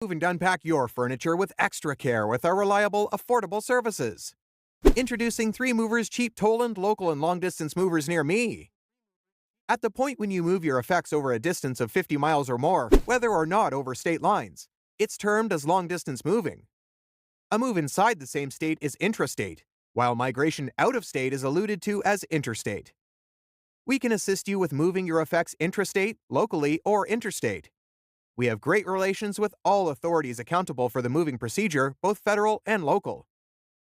Move and unpack your furniture with extra care with our reliable, affordable services. Introducing 3 Movers Cheap Tolland local and long-distance movers near me. At the point when you move your effects over a distance of 50 miles or more, whether or not over state lines, it's termed as long-distance moving. A move inside the same state is intrastate, while migration out of state is alluded to as interstate. We can assist you with moving your effects intrastate, locally, or interstate. We have great relations with all authorities accountable for the moving procedure, both federal and local.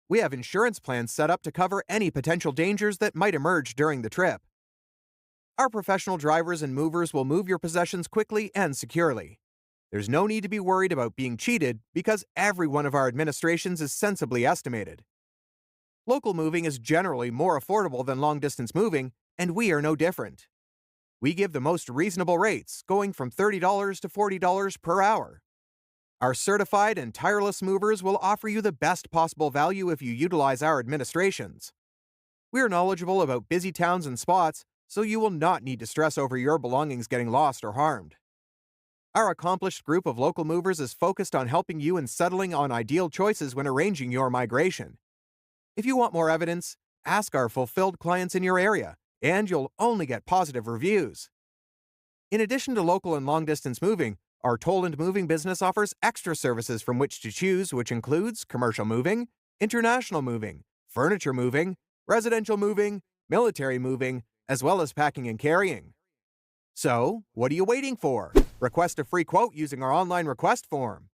We have insurance plans set up to cover any potential dangers that might emerge during the trip. Our professional drivers and movers will move your possessions quickly and securely. There's no need to be worried about being cheated because every one of our administrations is sensibly estimated. Local moving is generally more affordable than long-distance moving, and we are no different. We give the most reasonable rates, going from $30 to $40 per hour. Our certified and tireless movers will offer you the best possible value if you utilize our administrations. We're knowledgeable about busy towns and spots, so you will not need to stress over your belongings getting lost or harmed. Our accomplished group of local movers is focused on helping you in settling on ideal choices when arranging your migration. If you want more evidence, ask our fulfilled clients in your area, and you'll only get positive reviews. In addition to local and long-distance moving, our Tolland moving business offers extra services from which to choose, which includes commercial moving, international moving, furniture moving, residential moving, military moving, as well as packing and carrying. So, what are you waiting for? Request a free quote using our online request form.